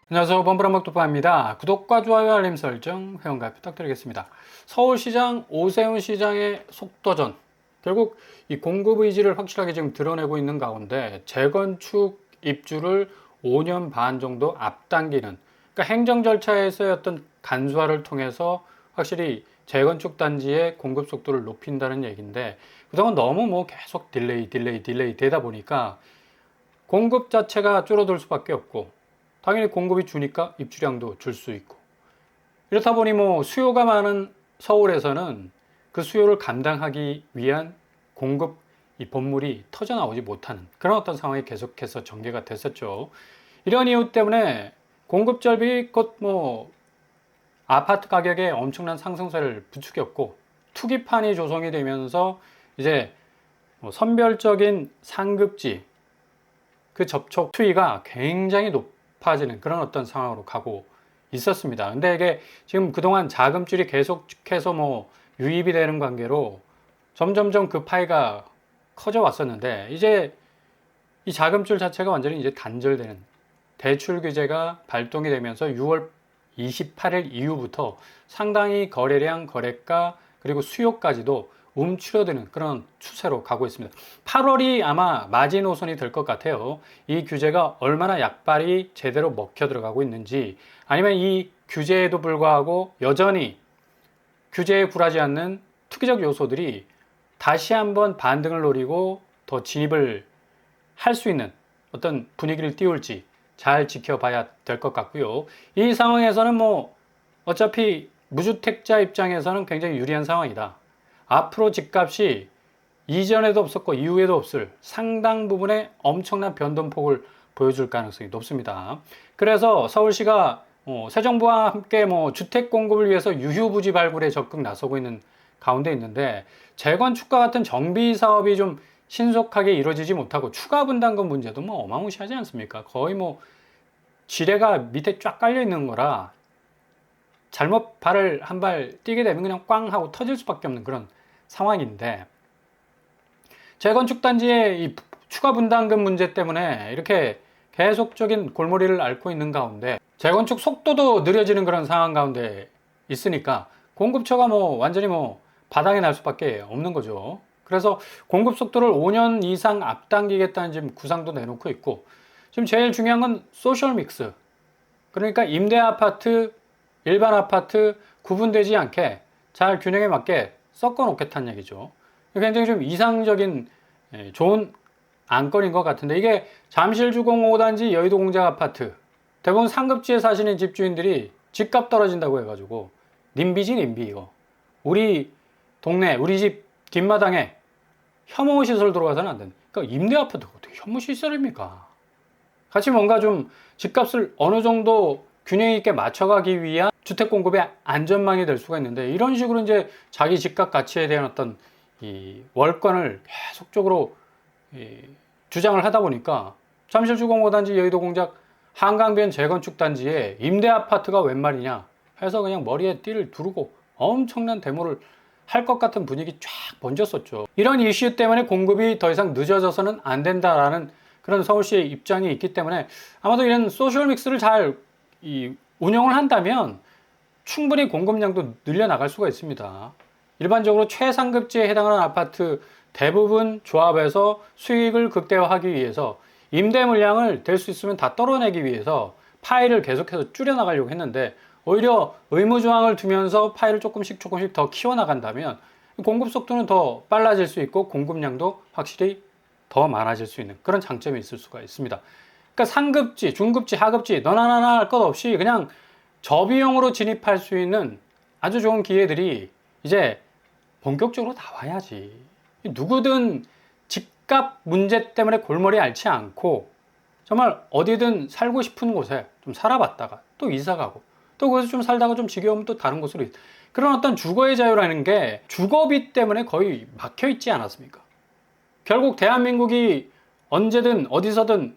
안녕하세요. 범브라먹도파입니다. 구독과 좋아요, 알림 설정, 회원가입 부탁드리겠습니다. 서울시장 오세훈 시장의 속도전. 결국 이 공급 의지를 확실하게 지금 드러내고 있는 가운데 재건축 입주를 5년 반 정도 앞당기는, 그러니까 행정 절차에서의 어떤 간소화를 통해서 확실히 재건축 단지의 공급 속도를 높인다는 얘기인데, 그동안 너무 계속 딜레이 되다 보니까 공급 자체가 줄어들 수밖에 없고, 당연히 공급이 주니까 입주량도 줄 수 있고, 이렇다 보니 수요가 많은 서울에서는 그 수요를 감당하기 위한 공급 이 본물이 터져 나오지 못하는 그런 어떤 상황이 계속해서 전개가 됐었죠. 이런 이유 때문에 공급 절벽이 곧 아파트 가격에 엄청난 상승세를 부추겼고, 투기판이 조성이 되면서 이제 선별적인 상급지 그 접촉 수위가 굉장히 높아지는 그런 어떤 상황으로 가고 있었습니다. 근데 이게 지금 그동안 자금줄이 계속해서 유입이 되는 관계로 점점점 그 파이가 커져 왔었는데, 이제 이 자금줄 자체가 완전히 이제 단절되는, 대출 규제가 발동이 되면서 6월 28일 이후부터 상당히 거래량, 거래가, 그리고 수요까지도 움츠러드는 그런 추세로 가고 있습니다. 8월이 아마 마지노선이 될 것 같아요. 이 규제가 얼마나 약발이 제대로 먹혀 들어가고 있는지, 아니면 이 규제에도 불구하고 여전히 규제에 굴하지 않는 투기적 요소들이 다시 한번 반등을 노리고 더 진입을 할 수 있는 어떤 분위기를 띄울지 잘 지켜봐야 될 것 같고요. 이 상황에서는 어차피 무주택자 입장에서는 굉장히 유리한 상황이다. 앞으로 집값이 이전에도 없었고 이후에도 없을 상당 부분의 엄청난 변동폭을 보여줄 가능성이 높습니다. 그래서 서울시가 새 정부와 함께 주택 공급을 위해서 유휴부지 발굴에 적극 나서고 있는 가운데 있는데, 재건축과 같은 정비 사업이 좀 신속하게 이루어지지 못하고 추가 분담금 문제도 어마무시하지 않습니까? 거의 지뢰가 밑에 쫙 깔려 있는 거라 잘못 발을 한 발 뛰게 되면 그냥 꽝 하고 터질 수밖에 없는 그런 상황인데, 재건축 단지의 이 추가 분담금 문제 때문에 이렇게 계속적인 골머리를 앓고 있는 가운데 재건축 속도도 느려지는 그런 상황 가운데 있으니까 공급처가 완전히 바닥에 날 수밖에 없는 거죠. 그래서 공급 속도를 5년 이상 앞당기겠다는 지금 구상도 내놓고 있고, 지금 제일 중요한 건 소셜 믹스. 그러니까 임대 아파트, 일반 아파트 구분되지 않게 잘 균형에 맞게 섞어 놓겠다는 얘기죠. 굉장히 좀 이상적인 좋은 안건인 것 같은데, 이게 잠실주공 5단지 여의도 공작 아파트 대부분 상급지에 사시는 집주인들이 집값 떨어진다고 해가지고 님비지 님비. 이거 우리 동네 우리 집 뒷마당에 혐오 시설 들어가서는 안 된다. 그러니까 임대 아파트가 어떻게 혐오 시설입니까? 같이 뭔가 좀 집값을 어느 정도 균형 있게 맞춰가기 위한 주택 공급의 안전망이 될 수가 있는데, 이런 식으로 이제 자기 집값 가치에 대한 어떤 이 월권을 계속적으로 주장을 하다 보니까 잠실주공 5단지 여의도 공작 한강변 재건축 단지에 임대 아파트가 웬 말이냐 해서 그냥 머리에 띠를 두르고 엄청난 데모를 할 것 같은 분위기 쫙 번졌었죠. 이런 이슈 때문에 공급이 더 이상 늦어져서는 안 된다라는 그런 서울시의 입장이 있기 때문에 아마도 이런 소셜 믹스를 잘 운영을 한다면 충분히 공급량도 늘려나갈 수가 있습니다. 일반적으로 최상급지에 해당하는 아파트 대부분 조합에서 수익을 극대화하기 위해서 임대 물량을 될 수 있으면 다 떨어내기 위해서 파일을 계속해서 줄여나가려고 했는데, 오히려 의무조항을 두면서 파일을 조금씩 더 키워나간다면 공급 속도는 더 빨라질 수 있고 공급량도 확실히 더 많아질 수 있는 그런 장점이 있을 수가 있습니다. 그러니까 상급지, 중급지, 하급지 너나 나나 할 것 없이 그냥 저비용으로 진입할 수 있는 아주 좋은 기회들이 이제 본격적으로 나와야지. 누구든 집값 문제 때문에 골머리 앓지 않고 정말 어디든 살고 싶은 곳에 좀 살아봤다가 또 이사가고 또 거기서 좀 살다가 좀 지겨우면 또 다른 곳으로, 그런 어떤 주거의 자유라는 게 주거비 때문에 거의 막혀 있지 않았습니까? 결국 대한민국이 언제든 어디서든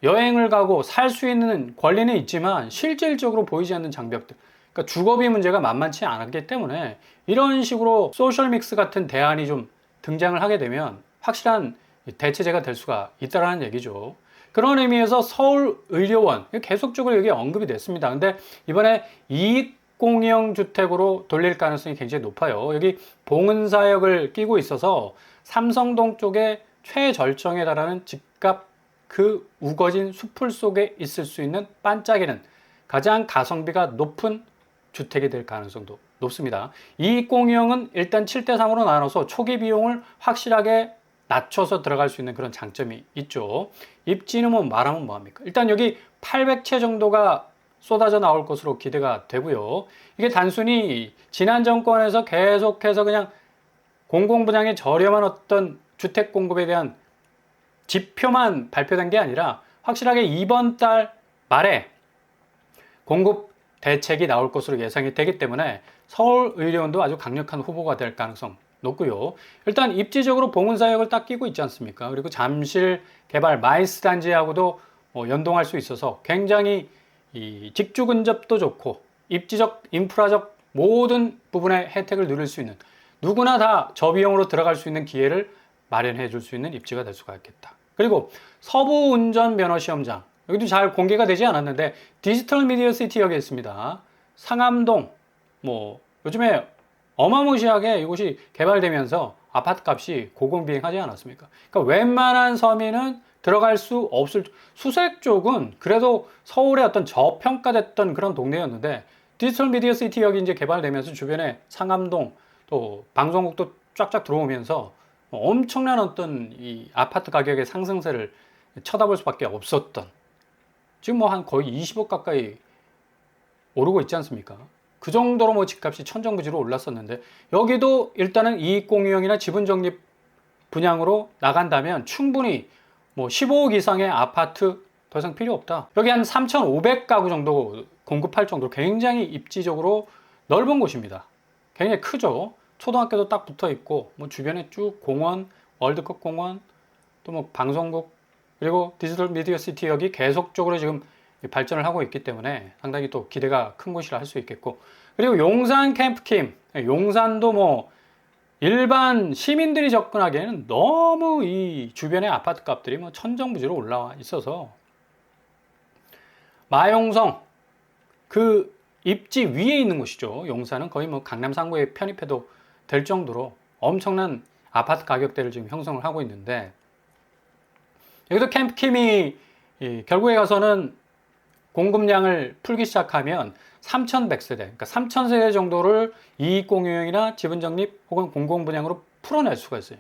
여행을 가고 살 수 있는 권리는 있지만 실질적으로 보이지 않는 장벽들, 그러니까 주거비 문제가 만만치 않았기 때문에 이런 식으로 소셜 믹스 같은 대안이 좀 등장을 하게 되면 확실한 대체제가 될 수가 있다는 얘기죠. 그런 의미에서 서울의료원 계속적으로 여기 언급이 됐습니다. 근데 이번에 이익공영 주택으로 돌릴 가능성이 굉장히 높아요. 여기 봉은사역을 끼고 있어서 삼성동 쪽에 최절정에 달하는 집값 그 우거진 숲풀 속에 있을 수 있는 반짝이는 가장 가성비가 높은 주택이 될 가능성도 높습니다. 이익공영은 일단 7대3으로 나눠서 초기 비용을 확실하게 낮춰서 들어갈 수 있는 그런 장점이 있죠. 입지는 뭐 말하면 뭐합니까? 일단 여기 800채 정도가 쏟아져 나올 것으로 기대가 되고요. 이게 단순히 지난 정권에서 계속해서 그냥 공공분양의 저렴한 어떤 주택 공급에 대한 지표만 발표된 게 아니라 확실하게 이번 달 말에 공급 대책이 나올 것으로 예상이 되기 때문에 서울의료원도 아주 강력한 후보가 될 가능성 높고요. 일단 입지적으로 봉은사역을 딱 끼고 있지 않습니까? 그리고 잠실 개발 마이스 단지하고도 연동할 수 있어서 굉장히 이 직주 근접도 좋고 입지적 인프라적 모든 부분의 혜택을 누릴 수 있는 누구나 다 저비용으로 들어갈 수 있는 기회를 마련해 줄 수 있는 입지가 될 수가 있겠다. 그리고 서부 운전 면허 시험장 여기도 잘 공개가 되지 않았는데 디지털 미디어 시티역에 있습니다. 상암동 뭐 요즘에 어마무시하게 이곳이 개발되면서 아파트 값이 고공비행하지 않았습니까? 그러니까 웬만한 서민은 들어갈 수 없을 수색 쪽은 그래도 서울의 어떤 저평가됐던 그런 동네였는데 디지털 미디어 시티역이 이제 개발되면서 주변에 상암동 또 방송국도 쫙쫙 들어오면서 엄청난 어떤 이 아파트 가격의 상승세를 쳐다볼 수밖에 없었던 지금 뭐 한 거의 20억 가까이 오르고 있지 않습니까? 그 정도로 뭐 집값이 천정부지로 올랐었는데 여기도 일단은 이익공유형이나 지분적립 분양으로 나간다면 충분히 뭐 15억 이상의 아파트 더 이상 필요 없다. 여기 한 3,500가구 정도 공급할 정도로 굉장히 입지적으로 넓은 곳입니다. 굉장히 크죠. 초등학교도 딱 붙어 있고 뭐 주변에 쭉 공원, 월드컵 공원, 또 뭐 방송국 그리고 디지털 미디어 시티역이 계속적으로 지금 발전을 하고 있기 때문에 상당히 또 기대가 큰 곳이라 할 수 있겠고 그리고 용산 캠프킴 용산도 뭐 일반 시민들이 접근하기에는 너무 이 주변의 아파트 값들이 뭐 천정부지로 올라와 있어서 마용성 그 입지 위에 있는 곳이죠. 용산은 거의 뭐 강남 상구에 편입해도 될 정도로 엄청난 아파트 가격대를 지금 형성을 하고 있는데 여기도 캠프킴이 결국에 가서는 공급량을 풀기 시작하면 3,100세대, 그러니까 3,000세대 정도를 이익공유형이나 지분적립 혹은 공공분양으로 풀어낼 수가 있어요.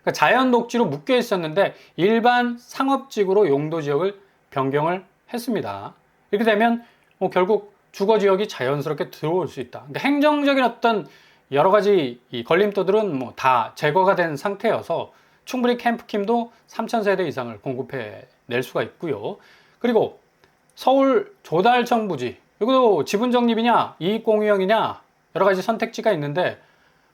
그러니까 자연 녹지로 묶여 있었는데 일반 상업지구로 용도 지역을 변경을 했습니다. 이렇게 되면 뭐 결국 주거지역이 자연스럽게 들어올 수 있다. 그러니까 행정적인 어떤 여러 가지 이 걸림돌들은 뭐 다 제거가 된 상태여서 충분히 캠프킴도 3,000세대 이상을 공급해 낼 수가 있고요. 그리고 서울 조달청 부지 여기도 지분적립이냐 이익공유형이냐 여러 가지 선택지가 있는데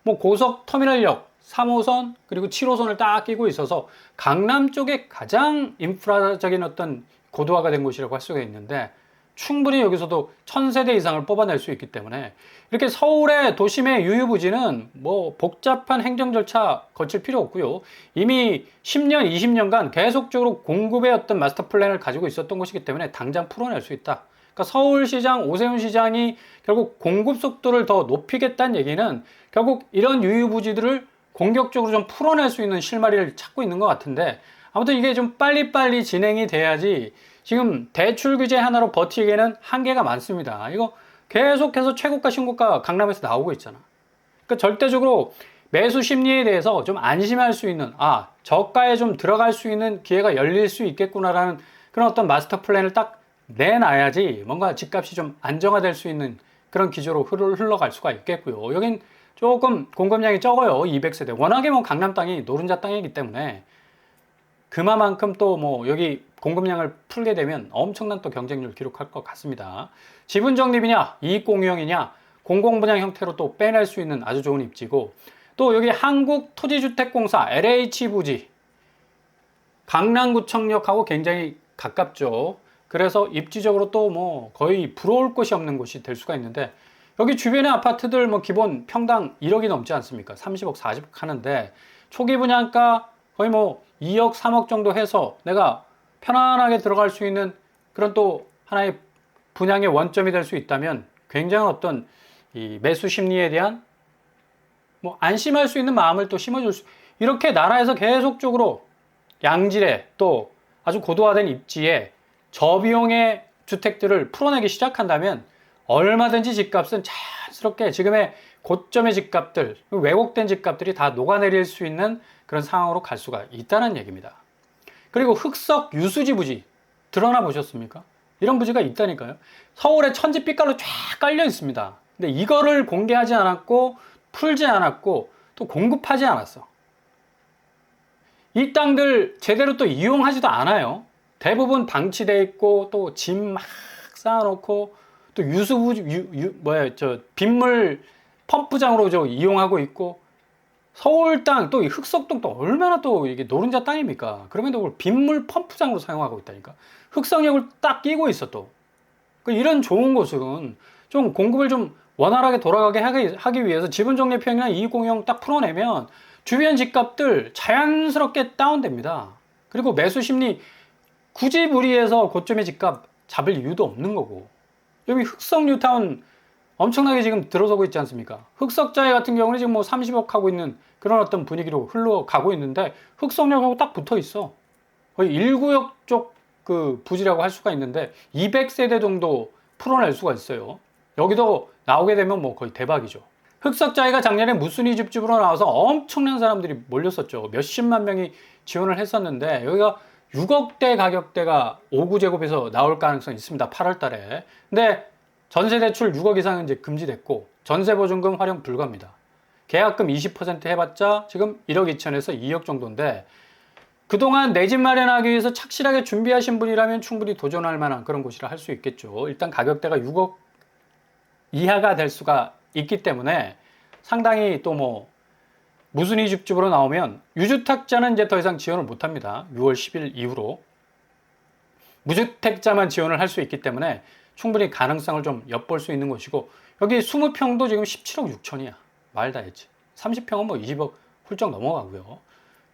뭐 고속 터미널역 3호선 그리고 7호선을 딱 끼고 있어서 강남 쪽에 가장 인프라적인 어떤 고도화가 된 곳이라고 할 수가 있는데 충분히 여기서도 1,000세대 이상을 뽑아낼 수 있기 때문에 이렇게 서울의 도심의 유휴부지는 뭐 복잡한 행정 절차 거칠 필요 없고요. 이미 10년, 20년간 계속적으로 공급의 어떤 마스터 플랜을 가지고 있었던 것이기 때문에 당장 풀어낼 수 있다. 그러니까 서울시장, 오세훈 시장이 결국 공급 속도를 더 높이겠다는 얘기는 결국 이런 유휴부지들을 공격적으로 좀 풀어낼 수 있는 실마리를 찾고 있는 것 같은데 아무튼 이게 좀 빨리빨리 진행이 돼야지 지금 대출 규제 하나로 버티기에는 한계가 많습니다. 이거 계속해서 최고가 신고가 강남에서 나오고 있잖아. 그러니까 절대적으로 매수 심리에 대해서 좀 안심할 수 있는 저가에 좀 들어갈 수 있는 기회가 열릴 수 있겠구나라는 그런 어떤 마스터 플랜을 딱 내놔야지 뭔가 집값이 좀 안정화될 수 있는 그런 기조로 흘러갈 수가 있겠고요. 여긴 조금 공급량이 적어요. 200세대. 워낙에 뭐 강남 땅이 노른자 땅이기 때문에 그만큼 또 뭐 여기 공급량을 풀게 되면 엄청난 또 경쟁률 기록할 것 같습니다. 지분 적립이냐, 이익 공유형이냐, 공공분양 형태로 또 빼낼 수 있는 아주 좋은 입지고 또 여기 한국토지주택공사 LH 부지 강남구청역하고 굉장히 가깝죠. 그래서 입지적으로 또 뭐 거의 부러울 곳이 없는 곳이 될 수가 있는데 여기 주변의 아파트들 뭐 기본 평당 1억이 넘지 않습니까? 30억, 40억 하는데 초기 분양가 거의 뭐 2억, 3억 정도 해서 내가 편안하게 들어갈 수 있는 그런 또 하나의 분양의 원점이 될 수 있다면 굉장한 어떤 이 매수 심리에 대한 뭐 안심할 수 있는 마음을 또 심어줄 수, 이렇게 나라에서 계속적으로 양질의 또 아주 고도화된 입지에 저비용의 주택들을 풀어내기 시작한다면 얼마든지 집값은 자연스럽게 지금의 고점의 집값들, 왜곡된 집값들이 다 녹아내릴 수 있는 그런 상황으로 갈 수가 있다는 얘기입니다. 그리고 흑석 유수지 부지 드러나 보셨습니까? 이런 부지가 있다니까요. 서울에 천지빛깔로 쫙 깔려 있습니다. 근데 이거를 공개하지 않았고 풀지 않았고 또 공급하지 않았어. 이 땅들 제대로 또 이용하지도 않아요. 대부분 방치돼 있고 또 짐 막 쌓아놓고 또 빗물 펌프장으로 이용하고 있고, 서울 땅 또 이 흑석동 또 얼마나 또 이게 노른자 땅입니까? 그럼에도 그걸 빗물 펌프장으로 사용하고 있다니까. 흑석역을 딱 끼고 있어 또. 이런 좋은 곳은 좀 공급을 좀 원활하게 돌아가게 하기 위해서 지분정리평이나 이익공유형 딱 풀어내면 주변 집값들 자연스럽게 다운됩니다. 그리고 매수 심리 굳이 무리해서 고점의 집값 잡을 이유도 없는 거고. 여기 흑석 뉴타운 엄청나게 지금 들어서고 있지 않습니까? 흑석자재 같은 경우는 지금 뭐 30억 하고 있는 그런 어떤 분위기로 흘러가고 있는데 흑석역하고 딱 붙어 있어. 거의 1구역 쪽 그 부지라고 할 수가 있는데 200세대 정도 풀어낼 수가 있어요. 여기도 나오게 되면 뭐 거의 대박이죠. 흑석자재가 작년에 무순위 집집으로 나와서 엄청난 사람들이 몰렸었죠. 몇십만 명이 지원을 했었는데 여기가 6억대 가격대가 5구제곱에서 나올 가능성이 있습니다. 8월 달에. 근데 전세 대출 6억 이상은 이제 금지됐고 전세 보증금 활용 불가입니다. 계약금 20% 해봤자 지금 1억 2천에서 2억 정도인데, 그동안 내 집 마련하기 위해서 착실하게 준비하신 분이라면 충분히 도전할 만한 그런 곳이라 할 수 있겠죠. 일단 가격대가 6억 이하가 될 수가 있기 때문에 상당히 또 뭐 무순위 집집으로 나오면 유주택자는 이제 더 이상 지원을 못합니다. 6월 10일 이후로 무주택자만 지원을 할 수 있기 때문에 충분히 가능성을 좀 엿볼 수 있는 곳이고, 여기 20평도 지금 17억 6천이야. 말 다 했지. 30평은 뭐 20억 훌쩍 넘어가고요.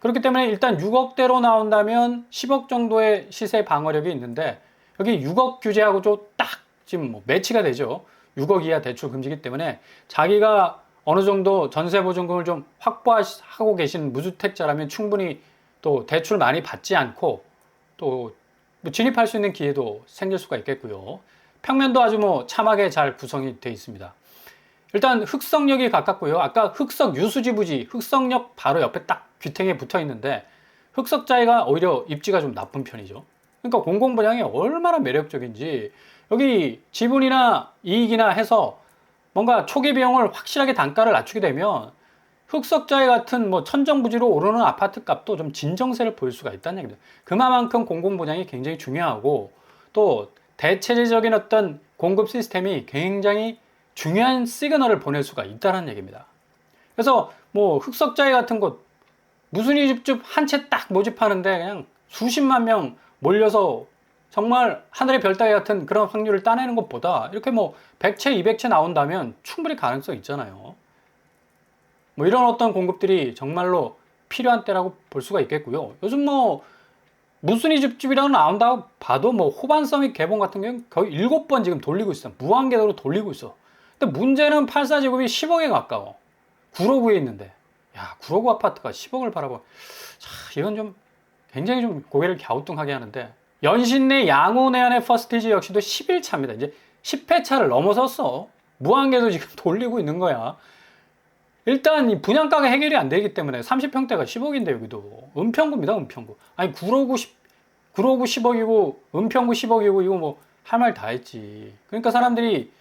그렇기 때문에 일단 6억대로 나온다면 10억 정도의 시세 방어력이 있는데, 여기 6억 규제하고 딱 지금 뭐 매치가 되죠. 6억 이하 대출 금지이기 때문에 자기가 어느 정도 전세 보증금을 좀 확보하고 계신 무주택자라면 충분히 또 대출 많이 받지 않고 또 진입할 수 있는 기회도 생길 수가 있겠고요. 평면도 아주 뭐 참하게 잘 구성이 되어 있습니다. 일단 흑석역이 가깝고요. 아까 흑석 유수지 부지, 흑석역 바로 옆에 딱 귀탱에 붙어 있는데 흑석자재가 오히려 입지가 좀 나쁜 편이죠. 그러니까 공공분양이 얼마나 매력적인지, 여기 지분이나 이익이나 해서 뭔가 초기 비용을 확실하게 단가를 낮추게 되면 흑석자재 같은 뭐 천정부지로 오르는 아파트 값도 좀 진정세를 보일 수가 있다는 얘기입니다. 그만큼 공공분양이 굉장히 중요하고 또 대체제적인 어떤 공급 시스템이 굉장히 중요한 시그널을 보낼 수가 있다는 얘기입니다. 그래서 뭐 흑석자재 같은 곳 무순위 집집 한 채 딱 모집하는데 그냥 수십만 명 몰려서 정말 하늘의 별 따기 같은 그런 확률을 따내는 것보다 이렇게 뭐 100채, 200채 나온다면 충분히 가능성 있잖아요. 뭐 이런 어떤 공급들이 정말로 필요한 때라고 볼 수가 있겠고요. 요즘 뭐 무순위 집집이라고 나온다고 봐도 뭐 호반서밋 개봉 같은 경우는 거의 7번 지금 돌리고 있어. 무한궤도로 돌리고 있어. 근데 문제는 84제곱이 10억에 가까워. 9로구에 있는데. 야, 9로구 아파트가 10억을 바라봐. 자, 이건 좀 굉장히 좀 고개를 갸우뚱하게 하는데, 연신내 양호내안의 퍼스티지 역시도 11차입니다. 이제 10회차를 넘어섰어. 무한궤도 지금 돌리고 있는 거야. 일단 이 분양가가 해결이 안 되기 때문에 30평대가 10억인데 여기도 은평구입니다. 은평구. 아니 9로구 10억이고 은평구 10억이고 이거 뭐 할 말 다 했지. 그러니까 사람들이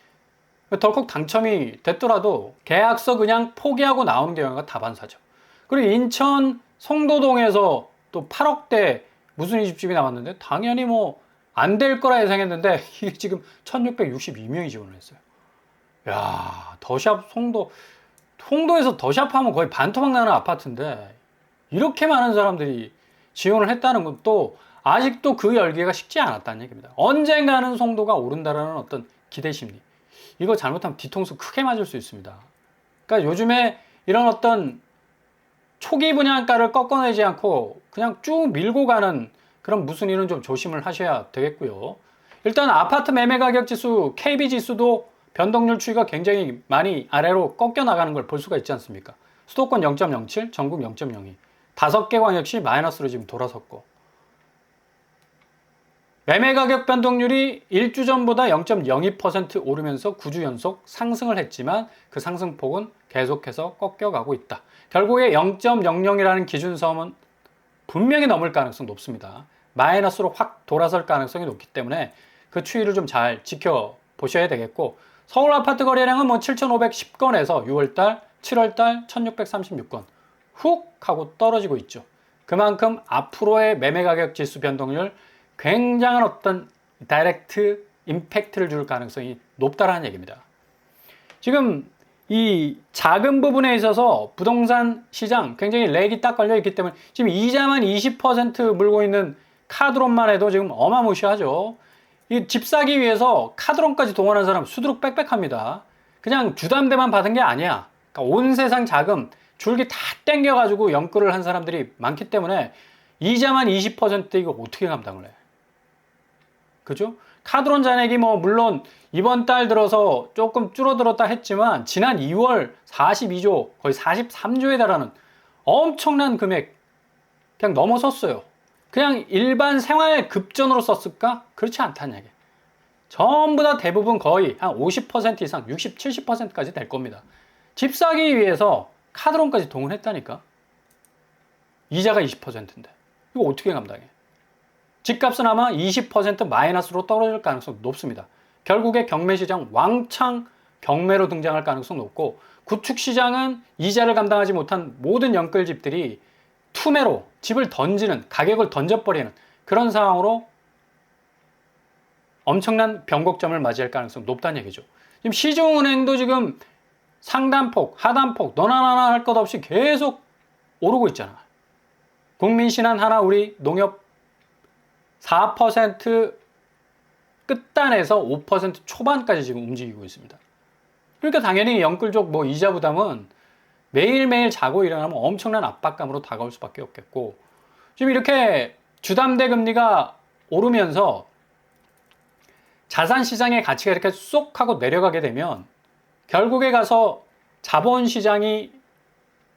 덜컥 당첨이 됐더라도 계약서 그냥 포기하고 나오는 경우가 다반사죠. 그리고 인천 송도동에서 또 8억대 무순위 집집이 나왔는데 당연히 뭐 안 될 거라 예상했는데 이게 지금 1662명이 지원을 했어요. 야, 더샵 송도에서 더샵 하면 거의 반토막 나는 아파트인데 이렇게 많은 사람들이 지원을 했다는 건 또 아직도 그 열기가 식지 않았다는 얘기입니다. 언젠가는 송도가 오른다라는 어떤 기대 심리. 이거 잘못하면 뒤통수 크게 맞을 수 있습니다. 그러니까 요즘에 이런 어떤 초기 분양가를 꺾어내지 않고 그냥 쭉 밀고 가는 그럼 무슨 일은 좀 조심을 하셔야 되겠고요. 일단 아파트 매매 가격 지수 KB 지수도 변동률 추이가 굉장히 많이 아래로 꺾여 나가는 걸 볼 수가 있지 않습니까? 수도권 0.07, 전국 0.02, 5개 광역시 마이너스로 지금 돌아섰고, 매매 가격 변동률이 1주 전보다 0.02% 오르면서 9주 연속 상승을 했지만 그 상승폭은 계속해서 꺾여가고 있다. 결국에 0.00이라는 기준선은 분명히 넘을 가능성이 높습니다. 마이너스로 확 돌아설 가능성이 높기 때문에 그 추이를 좀 잘 지켜보셔야 되겠고, 서울 아파트 거래량은 뭐 7,510건에서 6월달, 7월달 1,636건 훅 하고 떨어지고 있죠. 그만큼 앞으로의 매매 가격 지수 변동률 굉장한 어떤 다이렉트 임팩트를 줄 가능성이 높다라는 얘기입니다. 지금 이 작은 부분에 있어서 부동산 시장 굉장히 렉이 딱 걸려 있기 때문에 지금 이자만 20% 물고 있는 카드론만 해도 지금 어마무시하죠. 이 집 사기 위해서 카드론까지 동원한 사람 수두룩 빽빽합니다. 그냥 주담대만 받은 게 아니야. 그러니까 온 세상 자금 줄기 다 땡겨가지고 연끌을 한 사람들이 많기 때문에 이자만 20% 이거 어떻게 감당을 해? 그죠? 카드론 잔액이 뭐 물론 이번 달 들어서 조금 줄어들었다 했지만 지난 2월 42조 거의 43조에 달하는 엄청난 금액 그냥 넘어섰어요. 그냥 일반 생활 급전으로 썼을까? 그렇지 않다는 얘기. 전부 다 대부분 거의 한 50% 이상 60, 70%까지 될 겁니다. 집 사기 위해서 카드론까지 동원했다니까. 이자가 20%인데 이거 어떻게 감당해? 집값은 아마 20% 마이너스로 떨어질 가능성이 높습니다. 결국에 경매시장 왕창 경매로 등장할 가능성이 높고, 구축시장은 이자를 감당하지 못한 모든 연끌집들이 투매로 집을 던지는, 가격을 던져버리는 그런 상황으로 엄청난 변곡점을 맞이할 가능성이 높다는 얘기죠. 지금 시중은행도 지금 상단폭, 하단폭 너나 나나 할 것 없이 계속 오르고 있잖아. 국민신한 하나 우리 농협 4% 끝단에서 5% 초반까지 지금 움직이고 있습니다. 그러니까 당연히 연끌족 뭐 이자 부담은 매일매일 자고 일어나면 엄청난 압박감으로 다가올 수밖에 없겠고, 지금 이렇게 주담대 금리가 오르면서 자산시장의 가치가 이렇게 쏙 하고 내려가게 되면 결국에 가서 자본시장이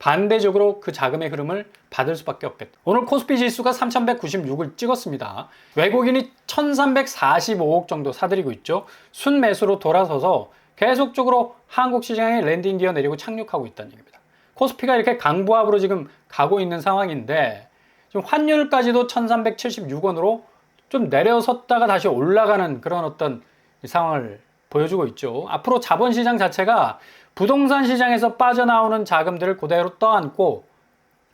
반대적으로 그 자금의 흐름을 받을 수밖에 없겠다. 오늘 코스피 지수가 3,196을 찍었습니다. 외국인이 1,345억 정도 사들이고 있죠. 순매수로 돌아서서 계속적으로 한국 시장에 랜딩 기어 내리고 착륙하고 있다는 얘기입니다. 코스피가 이렇게 강보합으로 지금 가고 있는 상황인데, 지금 환율까지도 1,376원으로 좀 내려섰다가 다시 올라가는 그런 어떤 상황을 보여주고 있죠. 앞으로 자본시장 자체가 부동산 시장에서 빠져나오는 자금들을 그대로 떠안고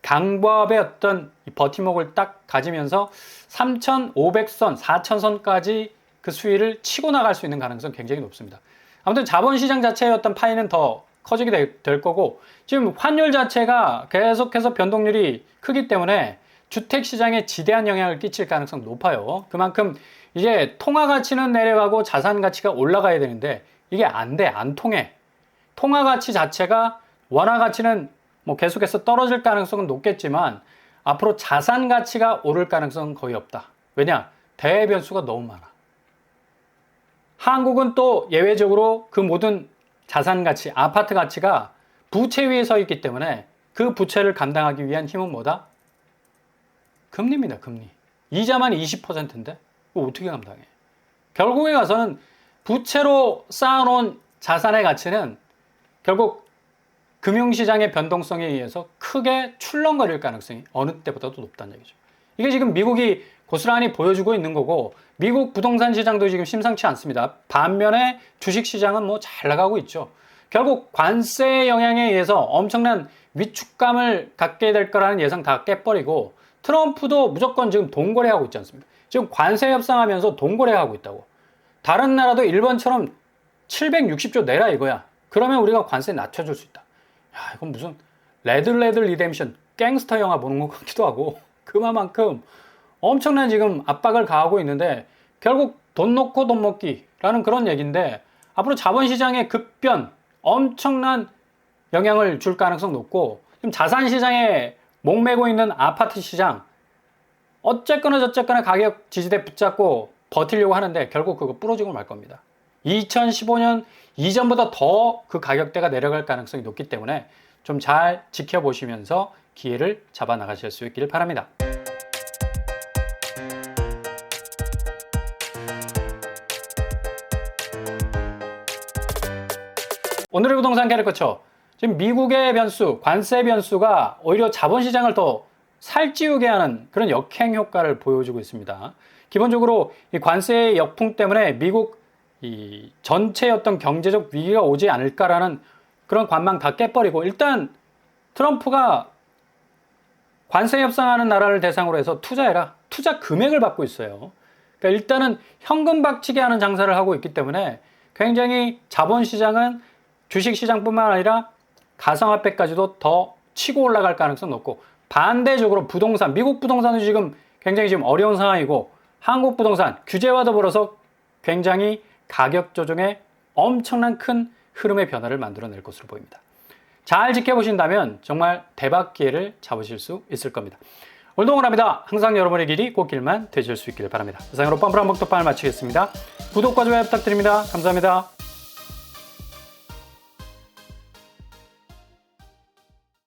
강보합의 어떤 버팀목을 딱 가지면서 3,500선, 4,000선까지 그 수위를 치고 나갈 수 있는 가능성이 굉장히 높습니다. 아무튼 자본시장 자체의 어떤 파이는 더 커지게 될 거고, 지금 환율 자체가 계속해서 변동률이 크기 때문에 주택시장에 지대한 영향을 끼칠 가능성이 높아요. 그만큼 이제 통화 가치는 내려가고 자산 가치가 올라가야 되는데 이게 안 돼, 안 통해. 통화 가치 자체가, 원화 가치는 뭐 계속해서 떨어질 가능성은 높겠지만 앞으로 자산 가치가 오를 가능성은 거의 없다. 왜냐? 대변수가 너무 많아. 한국은 또 예외적으로 그 모든 자산 가치, 아파트 가치가 부채 위에 서 있기 때문에 그 부채를 감당하기 위한 힘은 뭐다? 금리입니다, 금리. 이자만 20%인데 이거 어떻게 감당해? 결국에 가서는 부채로 쌓아놓은 자산의 가치는 결국 금융시장의 변동성에 의해서 크게 출렁거릴 가능성이 어느 때보다도 높다는 얘기죠. 이게 지금 미국이 고스란히 보여주고 있는 거고, 미국 부동산 시장도 지금 심상치 않습니다. 반면에 주식시장은 뭐 잘 나가고 있죠. 결국 관세의 영향에 의해서 엄청난 위축감을 갖게 될 거라는 예상 다 깨버리고, 트럼프도 무조건 지금 동거래하고 있지 않습니까? 지금 관세 협상하면서 동거래하고 있다고. 다른 나라도 일본처럼 760조 내라 이거야. 그러면 우리가 관세 낮춰줄 수 있다. 야, 이건 무슨 레드 리뎀션 갱스터 영화 보는 것 같기도 하고, 그만큼 엄청난 지금 압박을 가하고 있는데 결국 돈 놓고 돈 먹기라는 그런 얘기인데, 앞으로 자본시장의 급변 엄청난 영향을 줄 가능성 높고, 지금 자산시장에 목매고 있는 아파트 시장, 어쨌거나 저쨌거나 가격 지지대 붙잡고 버티려고 하는데 결국 그거 부러지고 말 겁니다. 2015년 이전보다 더 그 가격대가 내려갈 가능성이 높기 때문에 좀 잘 지켜보시면서 기회를 잡아 나가실 수 있기를 바랍니다. 오늘의 부동산 캐리커처. 지금 미국의 변수, 관세 변수가 오히려 자본시장을 더 살찌우게 하는 그런 역행 효과를 보여주고 있습니다. 기본적으로 이 관세의 역풍 때문에 미국 이 전체의 어떤 경제적 위기가 오지 않을까라는 그런 관망 다 깨버리고, 일단 트럼프가 관세 협상하는 나라를 대상으로 해서 투자해라, 투자 금액을 받고 있어요. 그러니까 일단은 현금 박치게 하는 장사를 하고 있기 때문에 굉장히 자본시장은 주식시장뿐만 아니라 가상화폐까지도 더 치고 올라갈 가능성이 높고, 반대적으로 부동산, 미국 부동산은 지금 굉장히 지금 어려운 상황이고, 한국 부동산 규제와 더불어서 굉장히 가격 조정에 엄청난 큰 흐름의 변화를 만들어낼 것으로 보입니다. 잘 지켜보신다면 정말 대박 기회를 잡으실 수 있을 겁니다. 오늘도 응원합니다. 항상 여러분의 길이 꽃길만 되실 수 있기를 바랍니다. 이상으로 뻔뻔한 먹도판을 마치겠습니다. 구독과 좋아요 부탁드립니다. 감사합니다.